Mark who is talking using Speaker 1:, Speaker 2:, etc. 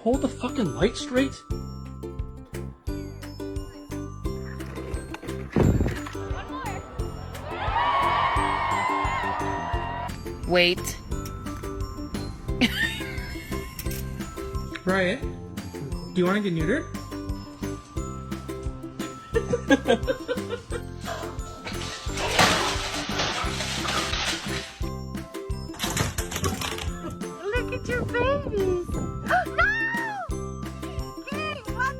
Speaker 1: hold the fucking light straight?
Speaker 2: Wait.
Speaker 1: Riot, do you want to get neutered?
Speaker 3: Look at your babies. No! Hey, what?